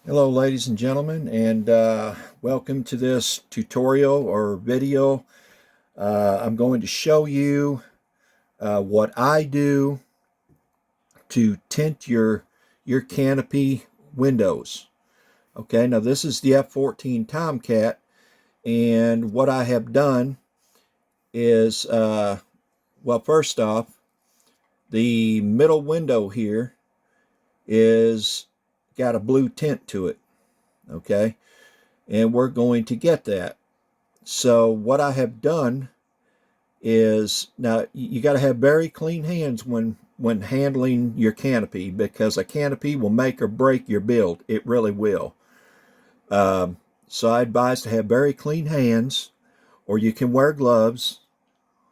Hello ladies and gentlemen, and welcome to this tutorial or video. I'm going to show you what I do to tint your Canopy windows. Okay, now this is the F-14 Tomcat, and what I have done is, well, first off, the middle window here is got a blue tint to it. Okay, and we're going to get that. So what I have done is, now you got to have very clean hands when handling your canopy, because a canopy will make or break your build. It really will. So I advise to have very clean hands, or you can wear gloves,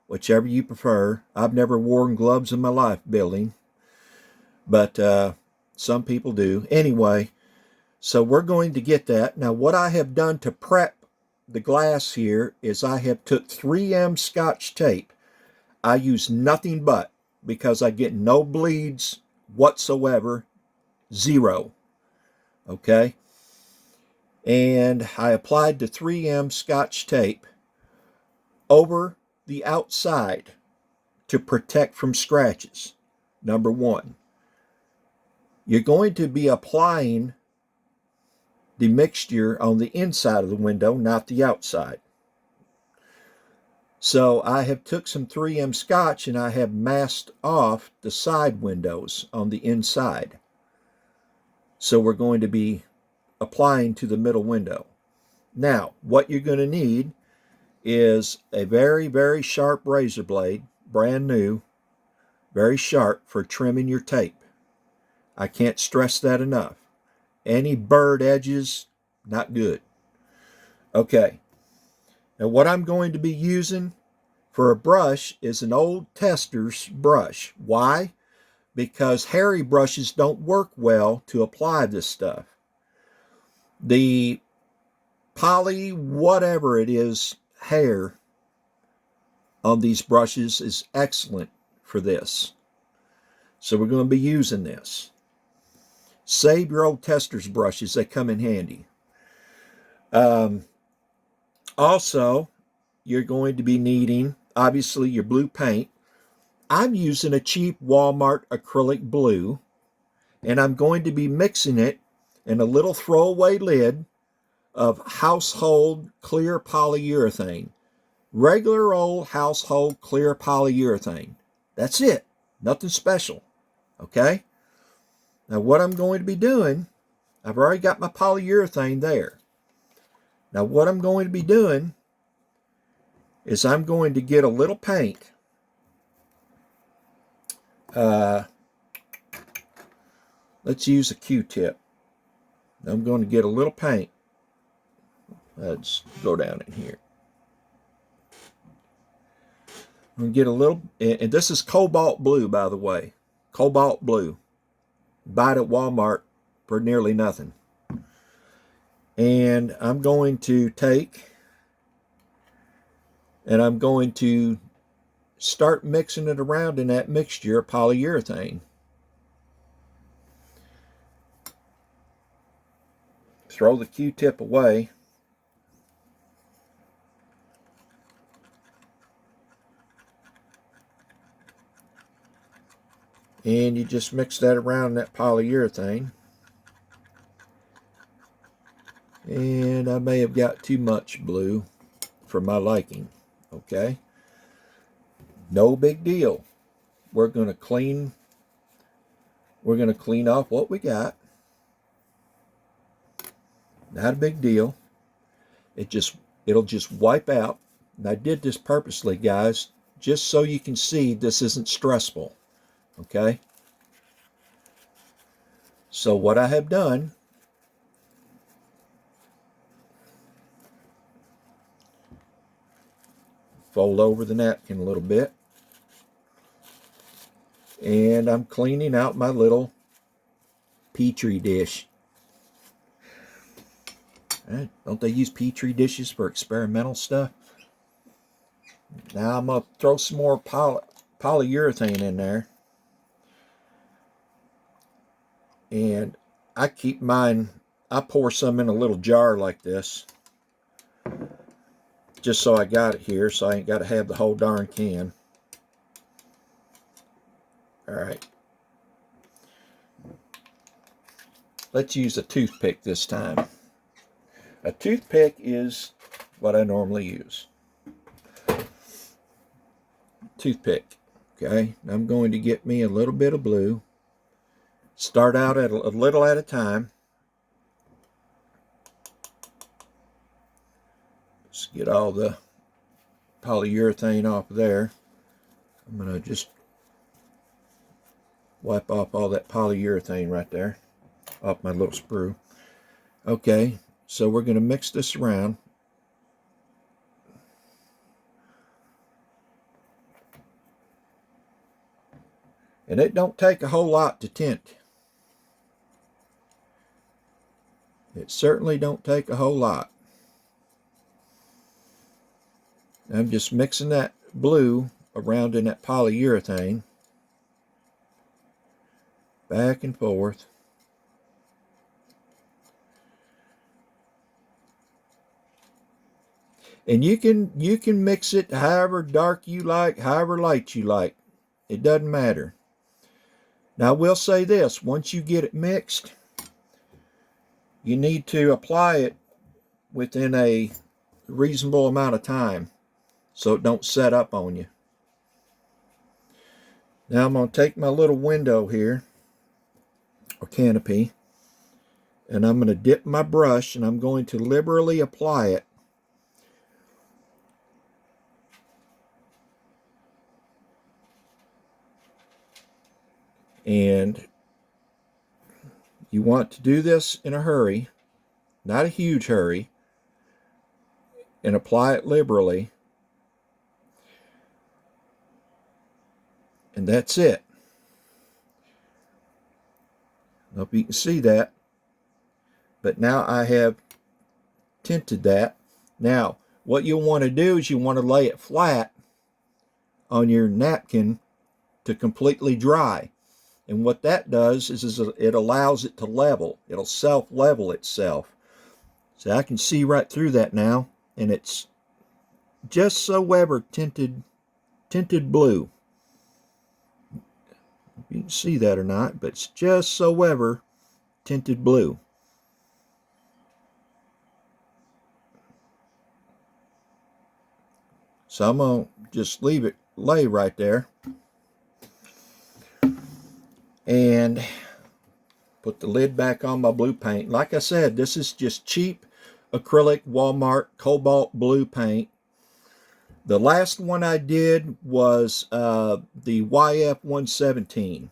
whichever you prefer. I've never worn gloves in my life building, but some people do. Anyway, so we're going to get that. Now what I have done to prep the glass here is I have took 3M Scotch tape. I use nothing but, because I get no bleeds whatsoever, zero. Okay, and I applied the 3M Scotch tape over the outside to protect from scratches. Number one, you're going to be applying the mixture on the inside of the window, not the outside. So I have took some 3M Scotch and I have masked off the side windows on the inside. So we're going to be applying to the middle window. Now, what you're going to need is a very, very sharp razor blade, brand new, very sharp, for trimming your tape. I can't stress that enough. Any burred edges, not good. Okay, now what I'm going to be using for a brush is an old Tester's brush. Why? Because hairy brushes don't work well to apply this stuff. The poly, whatever it is, hair on these brushes is excellent for this. So we're going to be using this. Save your old Tester's brushes, they come in handy. Also, you're going to be needing, obviously, your blue paint. I'm using a cheap Walmart acrylic blue, and I'm going to be mixing it in a little throwaway lid of household clear polyurethane. Regular old household clear polyurethane. That's it. Nothing special. Okay? Now what I'm going to be doing, I've already got my polyurethane there. Now what I'm going to be doing is I'm going to get a little paint. Let's use a Q-tip. I'm going to get a little paint. Let's go down in here. I'm going to get a little, and this is cobalt blue, by the way. Cobalt blue. Buy it at Walmart for nearly nothing. And I'm going to take, and I'm going to start mixing it around in that mixture of polyurethane. Throw the Q-tip away. And you just mix that around that polyurethane. And I may have got too much blue for my liking. Okay, no big deal. We're going to clean off what we got. Not a big deal. It'll just wipe out. And I did this purposely, guys, just so you can see this isn't stressful. Okay, so what I have done, fold over the napkin a little bit, and I'm cleaning out my little Petri dish. Don't they use Petri dishes for experimental stuff? Now I'm going to throw some more polyurethane in there. And I keep mine I pour some in a little jar like this, just so I got it here, so I ain't got to have the whole darn can. All right. Let's use a toothpick this time. A toothpick is what I normally use. Toothpick. Okay, I'm going to get me a little bit of blue. Start out at a little at a time. Just get all the polyurethane off there. I'm going to just wipe off all that polyurethane right there off my little sprue. Okay, so we're going to mix this around. And it don't take a whole lot to tint. It certainly don't take a whole lot. I'm just mixing that blue around in that polyurethane. Back and forth. And you can mix it however dark you like, however light you like. It doesn't matter. Now I will say this, once you get it mixed, you need to apply it within a reasonable amount of time so it don't set up on you. Now I'm going to take my little window here, or canopy, and I'm going to dip my brush and I'm going to liberally apply it. And you want to do this in a hurry, not a huge hurry, and apply it liberally. And that's it. I hope you can see that. But now I have tinted that. Now, what you'll want to do is you want to lay it flat on your napkin to completely dry. And what that does is it allows it to level. It'll self-level itself. So I can see right through that now, and it's just so ever tinted blue. You can see that or not, but it's just so ever tinted blue. So I'm going to just leave it lay right there. And put the lid back on my blue paint. Like I said, this is just cheap acrylic Walmart cobalt blue paint. The last one I did was the YF117.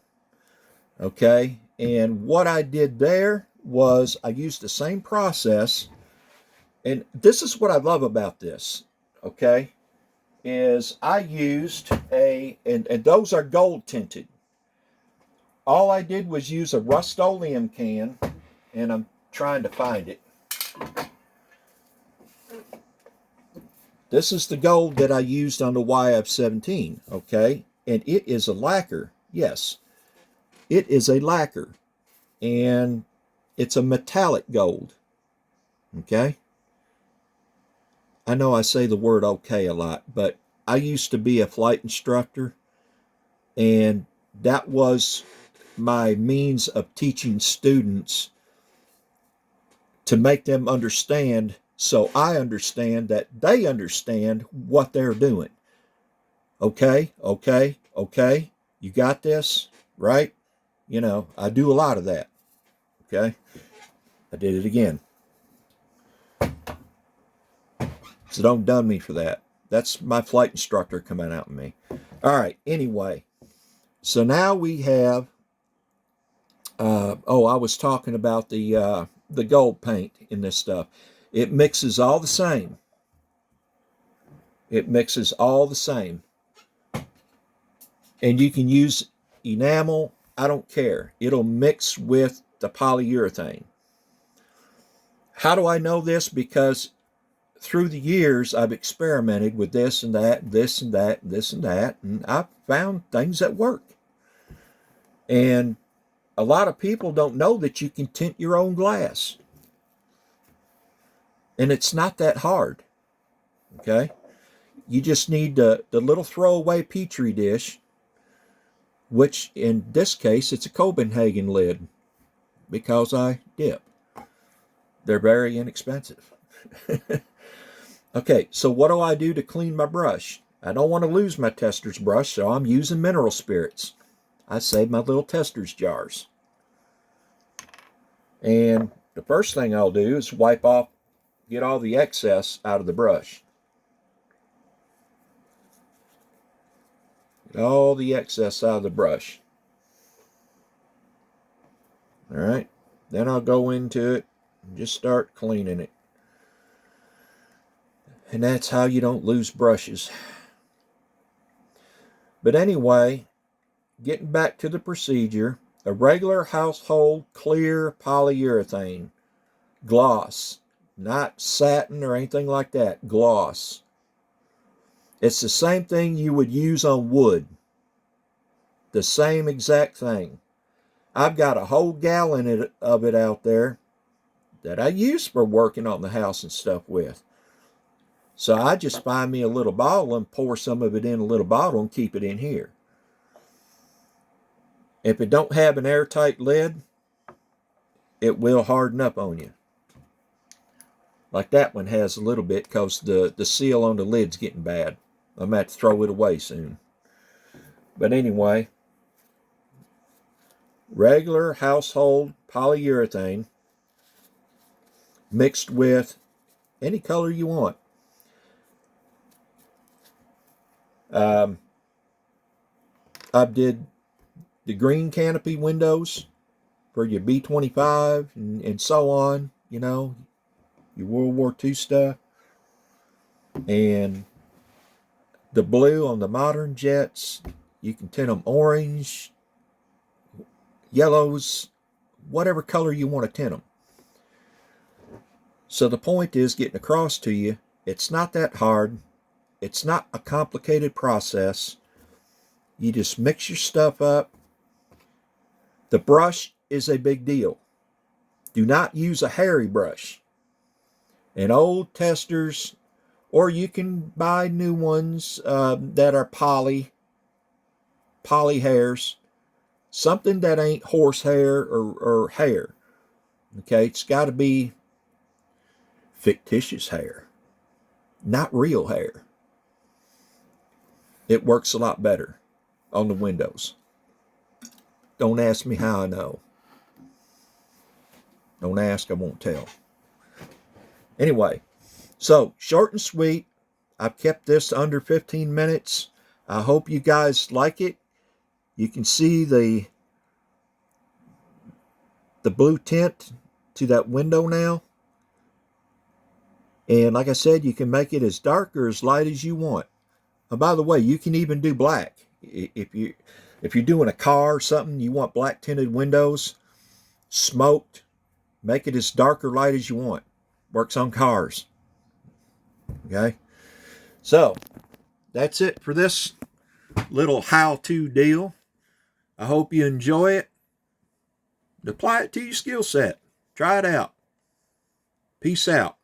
Okay, and what I did there was I used the same process. And this is what I love about this, okay, is I used and those are gold tinted. All I did was use a Rust-Oleum can, and I'm trying to find it. This is the gold that I used on the YF17, okay? And it is a lacquer, yes. It is a lacquer, and it's a metallic gold, okay? I know I say the word okay a lot, but I used to be a flight instructor, and that was my means of teaching students to make them understand, so I understand that they understand what they're doing. Okay, okay, okay, you got this, right? You know, I do a lot of that, okay? I did it again. So don't dun me for that. That's my flight instructor coming out at me. All right, anyway, so now we have I was talking about the gold paint in this stuff. It mixes all the same. It mixes all the same. And you can use enamel. I don't care. It'll mix with the polyurethane. How do I know this? Because through the years, I've experimented with this and that, this and that, this and that, and I've found things that work. And a lot of people don't know that you can tint your own glass. And it's not that hard, okay? You just need the little throwaway Petri dish, which in this case, it's a Copenhagen lid because I dip. They're very inexpensive. Okay, so what do I do to clean my brush? I don't want to lose my tester's brush, so I'm using mineral spirits. I save my little tester's jars. And the first thing I'll do is wipe off, get all the excess out of the brush. Get all the excess out of the brush. All right, then I'll go into it and just start cleaning it. And that's how you don't lose brushes. But anyway, getting back to the procedure, a regular household clear polyurethane, gloss, not satin or anything like that, gloss. It's the same thing you would use on wood. The same exact thing. I've got a whole gallon of it out there that I use for working on the house and stuff with. So I just find me a little bottle and pour some of it in a little bottle and keep it in here. If it don't have an airtight lid, it will harden up on you. Like that one has a little bit because the seal on the lid's getting bad. I'm going to have to throw it away soon. But anyway, regular household polyurethane mixed with any color you want. I did the green Canopy windows for your B-25 and so on, you know, your World War II stuff. And the blue on the modern jets, you can tint them orange, yellows, whatever color you want to tint them. So the point is getting across to you, it's not that hard. It's not a complicated process. You just mix your stuff up. The brush is a big deal. Do not use a hairy brush. And old testers, or you can buy new ones that are poly hairs. Something that ain't horsehair or hair. Okay, it's got to be fictitious hair, not real hair. It works a lot better on the windows. Don't ask me how I know. Don't ask, I won't tell. Anyway, so short and sweet. I've kept this under 15 minutes. I hope you guys like it. You can see the blue tint to that window now. And like I said, you can make it as dark or as light as you want. And by the way, you can even do black. If you're doing a car or something, you want black tinted windows, smoked, make it as dark or light as you want. Works on cars. Okay? So, that's it for this little how-to deal. I hope you enjoy it. Apply it to your skill set. Try it out. Peace out.